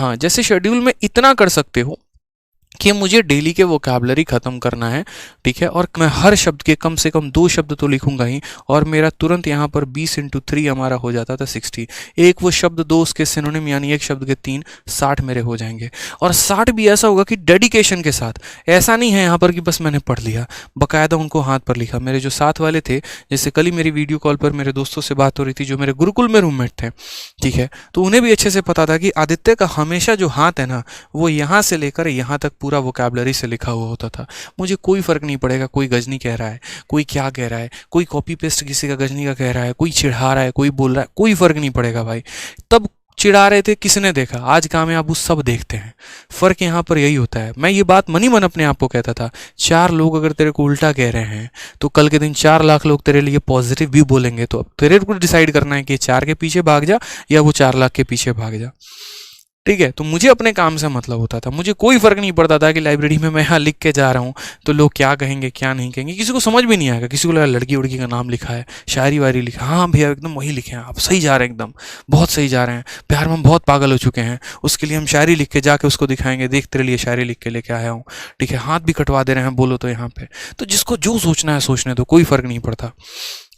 हाँ, जैसे शेड्यूल में इतना कर सकते हो कि मुझे डेली के वोकैबलरी ख़त्म करना है, ठीक है, और मैं हर शब्द के कम से कम 2 शब्द तो लिखूंगा ही, और मेरा तुरंत यहाँ पर 20 × 3 हमारा हो जाता था 60। एक वो शब्द 2 उसके सिनोनिम यानी एक शब्द के 3, 60 मेरे हो जाएंगे। और 60 भी ऐसा होगा कि डेडिकेशन के साथ, ऐसा नहीं है यहाँ पर कि बस मैंने पढ़ लिया, बाकायदा उनको हाथ पर लिखा। मेरे जो साथ वाले थे, जैसे कल ही मेरी वीडियो कॉल पर मेरे दोस्तों से बात हो रही थी जो मेरे गुरुकुल में रूममेट थे, ठीक है, तो उन्हें भी अच्छे से पता था कि आदित्य का हमेशा जो हाथ है ना, वो यहाँ से लेकर यहाँ तक पूरा वोकैबलरी से लिखा हुआ होता था। मुझे कोई फर्क नहीं पड़ेगा कोई गजनी कह रहा है, कोई क्या कह रहा है, कोई कॉपी पेस्ट किसी का गजनी का कह रहा है, कोई चिढ़ा रहा है, कोई बोल रहा है, कोई फर्क नहीं पड़ेगा भाई। तब चिढ़ा रहे थे, किसने देखा? आज कामयाब वो सब देखते हैं। फर्क यहाँ पर यही होता है। मैं ये बात मनी मन अपने आप को कहता था, 4 लोग अगर तेरे को उल्टा कह रहे हैं तो कल के दिन 4 लाख लोग तेरे लिए पॉजिटिव भी बोलेंगे। तो अब तेरे को डिसाइड करना है कि 4 के पीछे भाग जा या वो 4 लाख के पीछे भाग जा, ठीक है। तो मुझे अपने काम से मतलब होता था, मुझे कोई फर्क नहीं पड़ता था कि लाइब्रेरी में मैं यहाँ लिख के जा रहा हूँ तो लोग क्या कहेंगे क्या नहीं कहेंगे, किसी को समझ भी नहीं आएगा। किसी को लगा लड़की उड़की का नाम लिखा है, शायरी वायरी लिखा, हाँ भैया एकदम वही लिखे हैं, आप सही जा रहे हैं, एकदम बहुत सही जा रहे हैं, प्यार में हम बहुत पागल हो चुके हैं, उसके लिए हम शायरी लिख के जाके उसको दिखाएंगे, देख तेरे लिए शायरी लिख के लेके आया हूँ, ठीक है, हाथ भी कटवा दे रहे हैं बोलो तो यहाँ पे। तो जिसको जो सोचना है सोचने दो, कोई फर्क नहीं पड़ता।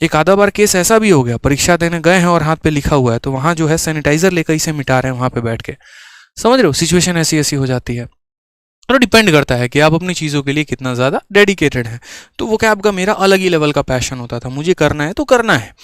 एक आधा बार केस ऐसा भी हो गया, परीक्षा देने गए हैं और हाथ पे लिखा हुआ है, तो वहाँ जो है सैनिटाइजर लेकर इसे मिटा रहे हैं वहाँ पे बैठ के, समझ रहे हो, सिचुएशन ऐसी ऐसी हो जाती है। तो डिपेंड करता है कि आप अपनी चीज़ों के लिए कितना ज़्यादा डेडिकेटेड हैं। तो वो कैब का मेरा अलग ही लेवल का पैशन होता था, मुझे करना है तो करना है,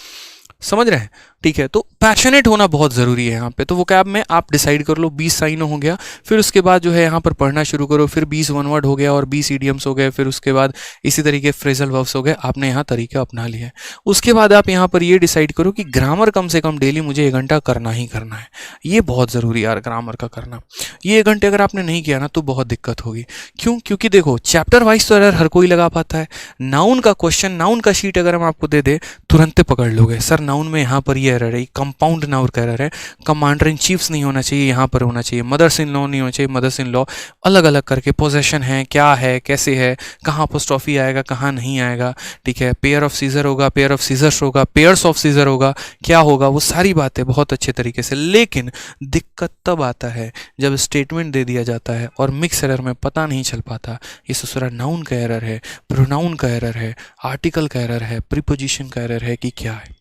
समझ रहे हैं, ठीक है। तो पैशनेट होना बहुत ज़रूरी है यहाँ पे। तो वो कैब में आप डिसाइड कर लो 20 साइनो हो गया, फिर उसके बाद जो है यहाँ पर पढ़ना शुरू करो, फिर 20 वन वर्ड हो गया और 20 इडियम्स हो गए, फिर उसके बाद इसी तरीके फ्रेजल वर्ब्स हो गए, आपने यहाँ तरीका अपना लिया है। उसके बाद आप यहाँ पर ये डिसाइड करो कि ग्रामर कम से कम डेली मुझे 1 घंटा करना ही करना है। ये बहुत ज़रूरी है यार ग्रामर का करना। ये 1 घंटे अगर आपने नहीं किया ना तो बहुत दिक्कत होगी। क्यों? क्योंकि देखो चैप्टर वाइज तो एरर हर कोई लगा पाता है। नाउन का क्वेश्चन, नाउन का शीट अगर हम आपको दे दे तुरंत पकड़ लोगे, सर नाउन में यहाँ पर ये एरर है, कंपाउंड नाउन का एरर है, कमांडर इन चीफ्स नहीं होना चाहिए, यहाँ पर होना चाहिए, मदर्स इन लॉ नहीं होना चाहिए, मदर्स इन लॉ, अलग अलग करके पोजेशन है, क्या है, कैसे है, कहाँ अपोस्ट्रोफी आएगा, कहाँ नहीं आएगा, ठीक है, पेयर ऑफ सीजर होगा, पेयर ऑफ सीजर्स होगा, पेयर्स ऑफ सीजर होगा, क्या होगा, वो सारी बातें बहुत अच्छे तरीके से। लेकिन दिक्कत तब आता है जब स्टेटमेंट दे दिया जाता है और मिक्स एरर में पता नहीं चल पाता ये ससुरा नाउन का एरर है, प्रोनाउन का एरर है, आर्टिकल का एरर है, प्रीपोजिशन का एरर है कि क्या है।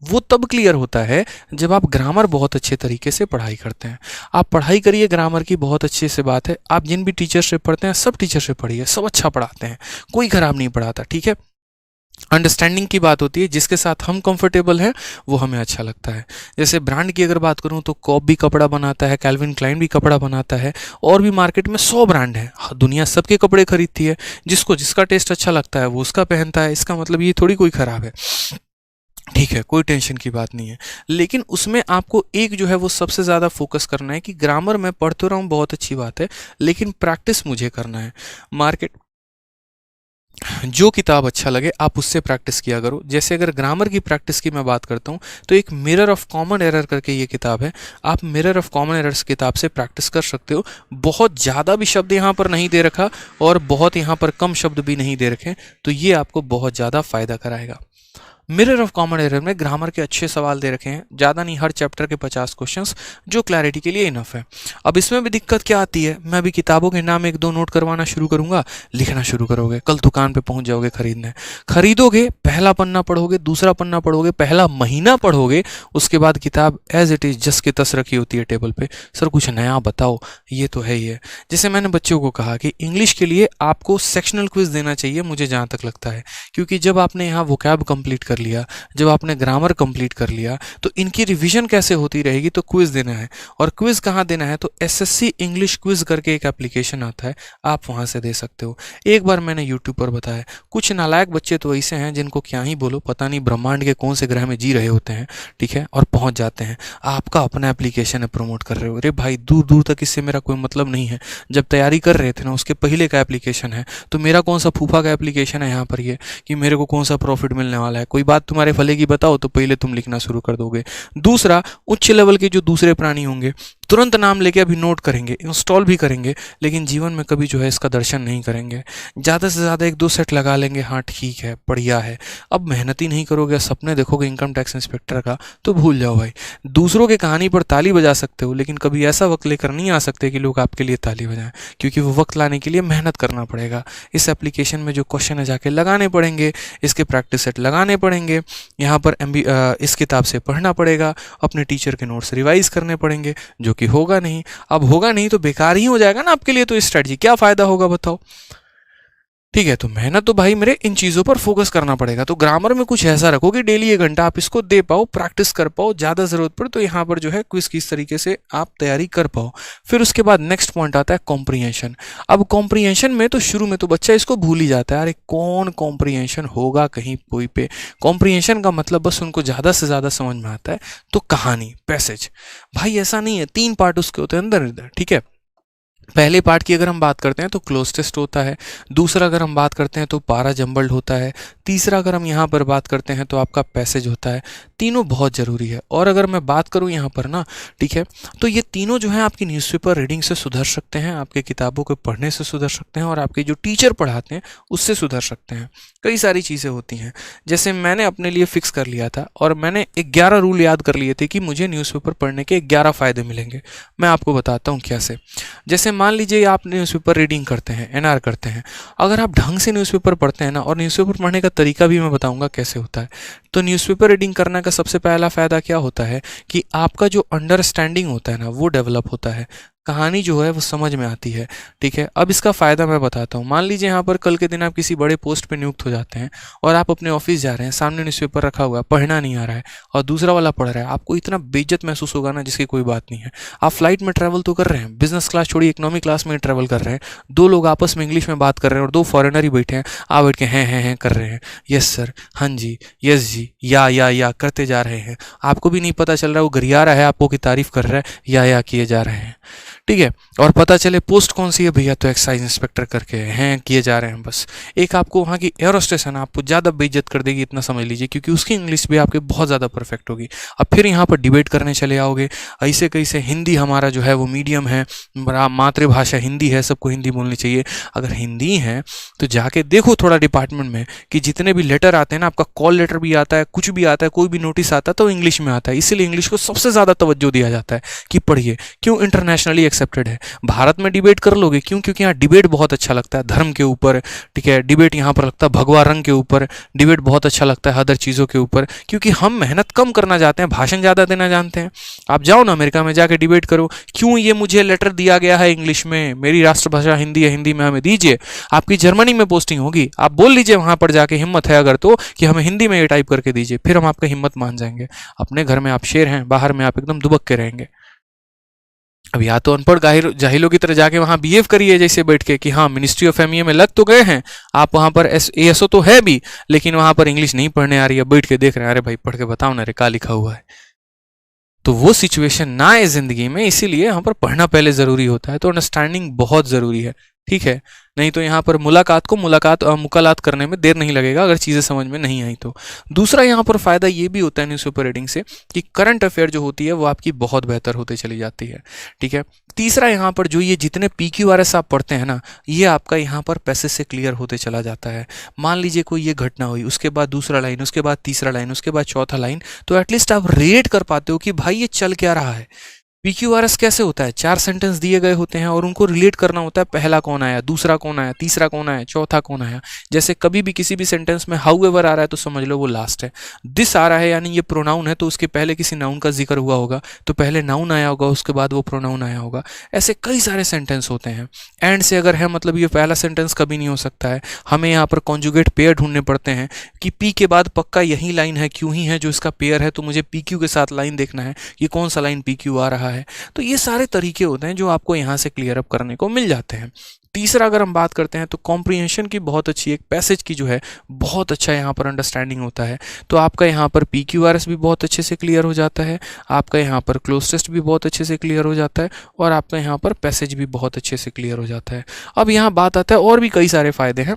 वो तब क्लियर होता है जब आप ग्रामर बहुत अच्छे तरीके से पढ़ाई करते हैं। आप पढ़ाई करिए ग्रामर की, बहुत अच्छे से बात है। आप जिन भी टीचर से पढ़ते हैं सब टीचर से पढ़िए, सब अच्छा पढ़ाते हैं, कोई खराब नहीं पढ़ाता, ठीक है। अंडरस्टैंडिंग की बात होती है, जिसके साथ हम कंफर्टेबल हैं वो हमें अच्छा लगता है। जैसे ब्रांड की अगर बात करूं तो कॉप भी कपड़ा बनाता है, कैल्विन क्लाइन भी कपड़ा बनाता है, और भी मार्केट में 100 ब्रांड है, दुनिया सबके कपड़े खरीदती है, जिसको जिसका टेस्ट अच्छा लगता है वो उसका पहनता है। इसका मतलब ये थोड़ी कोई खराब है, ठीक है, कोई टेंशन की बात नहीं है। लेकिन उसमें आपको एक जो है वो सबसे ज़्यादा फोकस करना है कि ग्रामर में पढ़ तो रहा हूँ बहुत अच्छी बात है, लेकिन प्रैक्टिस मुझे करना है। मार्केट जो किताब अच्छा लगे आप उससे प्रैक्टिस किया करो। जैसे अगर ग्रामर की प्रैक्टिस की मैं बात करता हूँ तो एक मिरर ऑफ कॉमन एरर करके ये किताब है, आप मिरर ऑफ कॉमन एरर्स किताब से प्रैक्टिस कर सकते हो। बहुत ज़्यादा भी शब्द यहाँ पर नहीं दे रखा और बहुत यहाँ पर कम शब्द भी नहीं दे रखे, तो ये आपको बहुत ज़्यादा फायदा कराएगा। मिरर ऑफ कॉमन एरर में ग्रामर के अच्छे सवाल दे रखे हैं, ज़्यादा नहीं, हर चैप्टर के 50 क्वेश्चंस, जो क्लैरिटी के लिए इनफ है। अब इसमें भी दिक्कत क्या आती है, मैं अभी किताबों के नाम 1-2 नोट करवाना शुरू करूंगा, लिखना शुरू करोगे, कल दुकान पे पहुंच जाओगे खरीदने, खरीदोगे, पहला पन्ना पढ़ोगे, दूसरा पन्ना पढ़ोगे, पहला महीना पढ़ोगे, उसके बाद किताब एज इट इज़ जस की तस रखी होती है टेबल पे, सर कुछ नया बताओ, ये तो है ही है। जैसे मैंने बच्चों को कहा कि इंग्लिश के लिए आपको सेक्शनल क्विज देना चाहिए, मुझे जहाँ तक लगता है, क्योंकि जब आपने यहाँ वोकैब कंप्लीट कर लिया, जब आपने ग्रामर कंप्लीट कर लिया, तो इनकी रिवीजन कैसे होती रहेगी, तो क्विज देना है। और क्विज कहाँ देना है, तो एसएससी इंग्लिश क्विज करके एक एप्लीकेशन आता है, आप वहाँ से दे सकते हो। एक बार मैंने यूट्यूब पर बताया, कुछ नालायक बच्चे तो ऐसे हैं जिनको क्या ही बोलो, पता नहीं ब्रह्मांड के कौन से ग्रह में जी रहे होते हैं, ठीक है, और पहुँच जाते हैं। आपका अपना एप्लीकेशन है, प्रमोट कर रहे हो, अरे भाई दूर दूर तक इससे मेरा कोई मतलब नहीं है। जब तैयारी कर रहे थे ना उसके पहले का एप्लीकेशन है, तो मेरा कौन सा फूफा का एप्लीकेशन है यहाँ पर ये कि मेरे को कौन सा प्रॉफिट मिलने वाला है। कोई बात तुम्हारे फले की बताओ तो पहले तुम लिखना शुरू कर दोगे। दूसरा, उच्च लेवल के जो दूसरे प्राणी होंगे तुरंत नाम लेके अभी नोट करेंगे, इंस्टॉल भी करेंगे, लेकिन जीवन में कभी जो है इसका दर्शन नहीं करेंगे। ज़्यादा से ज़्यादा 1-2 सेट लगा लेंगे, हाँ ठीक है, बढ़िया है। अब मेहनत ही नहीं करोगे, सपने देखोगे इनकम टैक्स इंस्पेक्टर का, तो भूल जाओ भाई। दूसरों के कहानी पर ताली बजा सकते हो, लेकिन कभी ऐसा वक्त लेकर नहीं आ सकते कि लोग आपके लिए ताली बजाएं, क्योंकि वो वक्त लाने के लिए मेहनत करना पड़ेगा। इस एप्लीकेशन में जो क्वेश्चन है जाके लगाने पड़ेंगे, इसके प्रैक्टिस सेट लगाने पड़ेंगे, यहाँ पर इस किताब से पढ़ना पड़ेगा, अपने टीचर के नोट्स रिवाइज करने पड़ेंगे, जो कि होगा नहीं। अब होगा नहीं तो बेकार ही हो जाएगा ना आपके लिए, तो इस स्ट्रेटजी क्या फायदा होगा बताओ। ठीक है, तो मेहनत तो भाई मेरे इन चीज़ों पर फोकस करना पड़ेगा। तो ग्रामर में कुछ ऐसा रखो कि डेली 1 घंटा आप इसको दे पाओ, प्रैक्टिस कर पाओ, ज़्यादा ज़रूरत पड़े तो यहाँ पर जो है क्विज की इस तरीके से आप तैयारी कर पाओ। फिर उसके बाद नेक्स्ट पॉइंट आता है कॉम्प्रीहेंशन। अब कॉम्प्रीहेंशन में तो शुरू में तो बच्चा इसको भूल ही जाता है, अरे कौन कॉम्प्रीहेंशन होगा कहीं कोई पे। कॉम्प्रीहेंशन का मतलब बस उनको ज़्यादा से ज़्यादा समझ में आता है तो कहानी, पैसेज। भाई ऐसा नहीं है, 3 पार्ट उसके होते हैं अंदर इधर, ठीक है। पहले पार्ट की अगर हम बात करते हैं तो क्लोज टेस्ट होता है, दूसरा अगर हम बात करते हैं तो पारा जंबल्ड होता है, तीसरा अगर हम यहाँ पर बात करते हैं तो आपका पैसेज होता है। तीनों बहुत ज़रूरी है। और अगर मैं बात करूँ यहाँ पर ना, ठीक है, तो ये तीनों जो है आपकी न्यूज़पेपर रीडिंग से सुधर सकते हैं, आपके किताबों को पढ़ने से सुधर सकते हैं, और आपके जो टीचर पढ़ाते हैं उससे सुधर सकते हैं। कई सारी चीज़ें होती हैं, जैसे मैंने अपने लिए फिक्स कर लिया था और मैंने 11 रूल याद कर लिए थे कि मुझे न्यूज़पेपर पढ़ने के 11 फ़ायदे मिलेंगे। मैं आपको बताता हूँ कैसे। जैसे मान लीजिए आप न्यूज़पेपर रीडिंग करते हैं, एनआर करते हैं, अगर आप ढंग से न्यूज़पेपर पढ़ते हैं ना, और न्यूज़पेपर पढ़ने का तरीका भी मैं बताऊंगा कैसे होता है, तो न्यूज़पेपर रीडिंग करने का सबसे पहला फ़ायदा क्या होता है कि आपका जो अंडरस्टैंडिंग होता है ना वो डेवलप होता है, कहानी जो है वो समझ में आती है। ठीक है, अब इसका फ़ायदा मैं बताता हूँ। मान लीजिए यहाँ पर कल के दिन आप किसी बड़े पोस्ट पे नियुक्त हो जाते हैं और आप अपने ऑफिस जा रहे हैं, सामने न्यूज़पेपर रखा हुआ है, पढ़ना नहीं आ रहा है और दूसरा वाला पढ़ रहा है, आपको इतना बेइज्जत महसूस होगा ना जिसकी कोई बात नहीं है। आप फ्लाइट में ट्रैवल तो कर रहे हैं, बिजनेस क्लास छोड़िए इकोनॉमी क्लास में ट्रैवल कर रहे हैं, 2 लोग आपस में इंग्लिश में बात कर रहे हैं और 2 फॉरेनर ही बैठे हैं, आप बैठ के हैं कर रहे हैं, यस सर, हाँ जी, यस जी, या करते जा रहे हैं। आपको भी नहीं पता चल रहा वो गरिया रहा है आपको की तारीफ कर रहा है, या किए जा रहे हैं। ठीक है, और पता चले पोस्ट कौन सी है भैया, तो एक्साइज इंस्पेक्टर करके हैं किए जा रहे हैं। बस एक आपको वहाँ की एयरोस्टेस है ना, आपको ज़्यादा बेइज्जत कर देगी, इतना समझ लीजिए, क्योंकि उसकी इंग्लिश भी आपके बहुत ज़्यादा परफेक्ट होगी। अब फिर यहाँ पर डिबेट करने चले आओगे, ऐसे कैसे, हिंदी हमारा जो है वो मीडियम है, मातृभाषा हिंदी है, सबको हिंदी बोलनी चाहिए। अगर हिंदी है तो जाके देखो थोड़ा डिपार्टमेंट में कि जितने भी लेटर आते हैं ना, आपका कॉल लेटर भी आता है, कुछ भी आता है, कोई भी नोटिस आता है तो इंग्लिश में आता है, इसीलिए इंग्लिश को सबसे ज़्यादा तवज्जो दिया जाता है कि पढ़िए। क्यों? इंटरनेशनली एक्सेप्टेड है। भारत में डिबेट कर लोगे, क्यों? क्योंकि यहाँ डिबेट बहुत अच्छा लगता है धर्म के ऊपर, ठीक है, डिबेट यहाँ पर लगता है भगवा रंग के ऊपर, डिबेट बहुत अच्छा लगता है अदर चीज़ों के ऊपर, क्योंकि हम मेहनत कम करना चाहते हैं, भाषण ज़्यादा देना जानते हैं। आप जाओ ना अमेरिका में जाके डिबेट करो, क्यों ये मुझे लेटर दिया गया है इंग्लिश में, मेरी राष्ट्रभाषा हिंदी है, हिंदी में हमें दीजिए। आपकी जर्मनी में पोस्टिंग होगी, आप बोल लीजिए वहाँ पर जाके, हिम्मत है अगर तो, कि हमें हिंदी में ये टाइप करके दीजिए, फिर हम आपका हिम्मत मान जाएंगे। अपने घर में आप शेर हैं, बाहर में आप एकदम दुबक के रहेंगे। अब या तो अनपढ़ जाहिलों की तरह जाके वहाँ बिहेव करिए जैसे बैठ के कि हाँ मिनिस्ट्री ऑफ एमईए में लग तो गए हैं आप, वहाँ पर एएसओ तो है भी, लेकिन वहाँ पर इंग्लिश नहीं पढ़ने आ रही है, बैठ के देख रहे हैं, अरे भाई पढ़ के बताओ ना रे क्या लिखा हुआ है। तो वो सिचुएशन ना आए जिंदगी में, इसीलिए यहाँ पर पढ़ना पहले ज़रूरी होता है, तो अंडरस्टैंडिंग बहुत ज़रूरी है। ठीक है, नहीं तो यहाँ पर मुकालात करने में देर नहीं लगेगा अगर चीज़ें समझ में नहीं आई तो। दूसरा यहाँ पर फ़ायदा ये भी होता है न्यूज़पेपर रीडिंग से कि करंट अफेयर जो होती है वो आपकी बहुत बेहतर होते चली जाती है। ठीक है, तीसरा यहाँ पर जो ये जितने PQRS आप पढ़ते हैं ना, ये आपका यहाँ पर पैसेज से क्लियर होते चला जाता है। मान लीजिए कोई ये घटना हुई, उसके बाद दूसरा लाइन, उसके बाद तीसरा लाइन, उसके बाद चौथा लाइन, तो एटलीस्ट आप रेट कर पाते हो कि भाई ये चल क्या रहा है। PQRS कैसे होता है, 4 सेंटेंस दिए गए होते हैं और उनको रिलेट करना होता है, पहला कौन आया, दूसरा कौन आया, तीसरा कौन आया, चौथा कौन आया। जैसे कभी भी किसी भी सेंटेंस में हाउएवर आ रहा है तो समझ लो वो लास्ट है, दिस आ रहा है यानी ये प्रोनाउन है तो उसके पहले किसी नाउन का जिक्र हुआ होगा, तो पहले नाउन आया होगा उसके बाद वो प्रोनाउन आया होगा। ऐसे कई सारे सेंटेंस होते हैं। एंड से अगर है मतलब ये पहला सेंटेंस कभी नहीं हो सकता है, हमें यहाँ पर कॉन्जुगेट पेयर ढूंढने पड़ते हैं कि पी के बाद पक्का यही लाइन है, क्यों ही है जो इसका पेयर है, तो मुझे PQ के साथ लाइन देखना है कि कौन सा लाइन PQ आ रहा है। तो ये सारे तरीके होते हैं जो आपको यहाँ से क्लियर अप करने को मिल जाते हैं। तीसरा अगर हम बात करते हैं तो कॉम्प्रीहेंशन की बहुत अच्छी, एक पैसेज की जो है बहुत अच्छा यहाँ पर अंडरस्टैंडिंग होता है, तो आपका यहाँ पर PQRS भी बहुत अच्छे से क्लियर हो जाता है, आपका यहाँ पर क्लोज टेस्ट भी बहुत अच्छे से क्लियर हो जाता है, और आपका यहाँ पर पैसेज भी बहुत अच्छे से क्लियर हो जाता है। अब यहाँ बात आता है और भी कई सारे फायदे हैं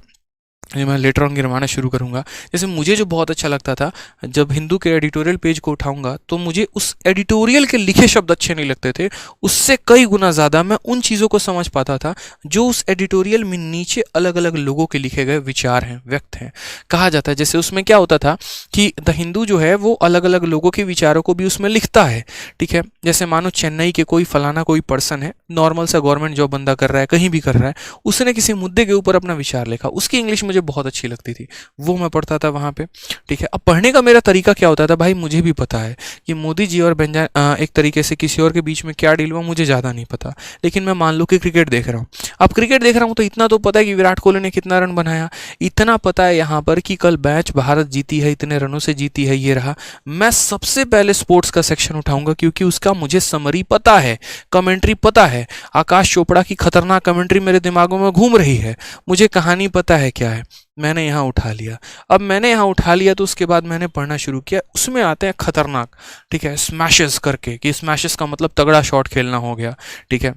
ये मैं लेटर ऑन गिरवाना शुरू करूँगा। जैसे मुझे जो बहुत अच्छा लगता था, जब हिंदू के एडिटोरियल पेज को उठाऊंगा तो मुझे उस एडिटोरियल के लिखे शब्द अच्छे नहीं लगते थे, उससे कई गुना ज़्यादा मैं उन चीज़ों को समझ पाता था जो उस एडिटोरियल में नीचे अलग अलग लोगों के लिखे गए विचार हैं, व्यक्त हैं। कहा जाता है जैसे उसमें क्या होता था कि द हिंदू जो है वो अलग अलग लोगों के विचारों को भी उसमें लिखता है, ठीक है। जैसे मानो चेन्नई के कोई फलाना कोई पर्सन है, नॉर्मल सा गवर्नमेंट जॉब बंदा कर रहा है, कहीं भी कर रहा है, उसने किसी मुद्दे के ऊपर अपना विचार लिखा, उसकी इंग्लिश मुझे बहुत अच्छी लगती थी, वो मैं पढ़ता था वहाँ पे, ठीक है। अब पढ़ने का मेरा तरीका क्या होता था भाई, मुझे भी पता है कि मोदी जी और एक तरीके से किसी और के बीच में क्या डील हुआ मुझे ज़्यादा नहीं पता, लेकिन मैं मान लो कि क्रिकेट देख रहा हूँ। अब क्रिकेट देख रहा हूँ तो इतना तो पता है कि विराट कोहली ने कितना रन बनाया, इतना पता है यहाँ पर कि कल मैच भारत जीती है, इतने रनों से जीती है, ये रहा। मैं सबसे पहले स्पोर्ट्स का सेक्शन उठाऊंगा क्योंकि उसका मुझे समरी पता है, कमेंट्री पता है। आकाश चोपड़ा की खतरनाक कमेंट्री मेरे दिमागों में घूम रही है, मुझे कहानी पता है क्या है, मैंने यहाँ उठा लिया। अब मैंने यहाँ उठा लिया तो उसके बाद मैंने पढ़ना शुरू किया। उसमें आते हैं खतरनाक, ठीक है, स्मैशेस करके, कि स्मैशेस का मतलब तगड़ा शॉट खेलना हो गया, ठीक है,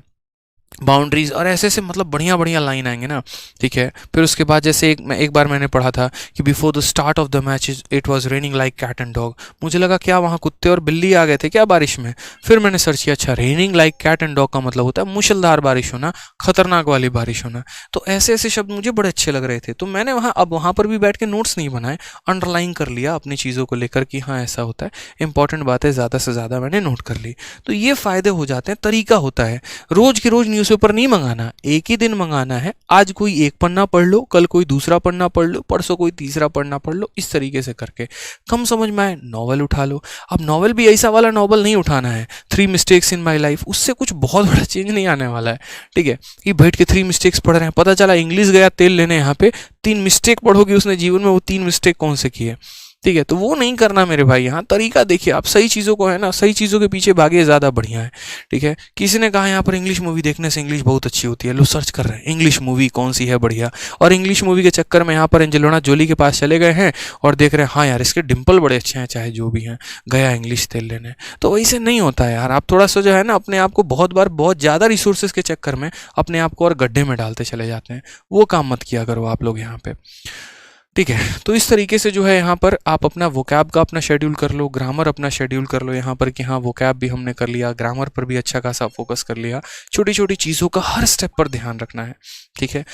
बाउंड्रीज और ऐसे ऐसे मतलब बढ़िया बढ़िया लाइन आएंगे ना, ठीक है। फिर उसके बाद जैसे एक बार मैंने पढ़ा था कि before the start of the match it was raining like cat and dog. मुझे लगा क्या वहाँ कुत्ते और बिल्ली आ गए थे क्या बारिश में। फिर मैंने सर्च किया, अच्छा raining like cat and dog का मतलब होता है मूसलाधार बारिश होना, खतरनाक वाली बारिश होना। तो ऐसे ऐसे शब्द मुझे बड़े अच्छे लग रहे थे, तो मैंने वहाँ पर भी बैठ के नोट्स नहीं बनाए, अंडरलाइन कर लिया अपनी चीज़ों को लेकर कि हाँ ऐसा होता है, इंपॉर्टेंट बातें ज़्यादा से ज़्यादा मैंने नोट कर ली। तो ये फ़ायदे हो जाते हैं, तरीका होता है। रोज़ के रोज़ न्यूज़पेपर नहीं मंगाना, एक ही दिन मंगाना है। आज कोई एक पन्ना पढ़ लो, कल कोई दूसरा पन्ना पढ़ लो, परसों कोई तीसरा पन्ना पढ़ लो, इस तरीके से करके कम समझ में आए नॉवल उठा लो। अब नॉवल भी ऐसा वाला नॉवल नहीं उठाना है 3 मिस्टेक्स इन माय लाइफ, उससे कुछ बहुत बड़ा चेंज नहीं आने वाला है, ठीक है। कि बैठ के 3 मिस्टेक्स पढ़ रहे हैं, पता चला इंग्लिश गया तेल लेने, यहाँ पे 3 मिस्टेक पढ़ोगे उसने जीवन में, वो 3 मिस्टेक कौन से किए, ठीक है। तो वो नहीं करना मेरे भाई, यहाँ तरीका देखिए आप, सही चीज़ों को है ना, सही चीज़ों के पीछे भागे ज़्यादा बढ़िया है, ठीक है। किसी ने कहा यहाँ पर इंग्लिश मूवी देखने से इंग्लिश बहुत अच्छी होती है, लो सर्च कर रहे हैं इंग्लिश मूवी कौन सी है बढ़िया, और इंग्लिश मूवी के चक्कर में यहाँ पर एंजेलिना जोली के पास चले गए हैं और देख रहे हैं हाँ यार इसके डिम्पल बड़े अच्छे हैं, चाहे जो भी हैं, गया इंग्लिश तेल लेने। तो वैसे नहीं होता है यार, आप थोड़ा सा जो है ना अपने आप को बहुत बार बहुत ज़्यादा रिसोर्सेज के चक्कर में अपने आप को और गड्ढे में डालते चले जाते हैं, वो काम मत किया करो आप लोग यहाँ पे, ठीक है। तो इस तरीके से जो है यहाँ पर आप अपना वोकैब का अपना शेड्यूल कर लो, ग्रामर अपना शेड्यूल कर लो यहाँ पर कि हाँ वोकैब भी हमने कर लिया, ग्रामर पर भी अच्छा खासा फोकस कर लिया, छोटी छोटी चीज़ों का हर स्टेप पर ध्यान रखना है, ठीक है।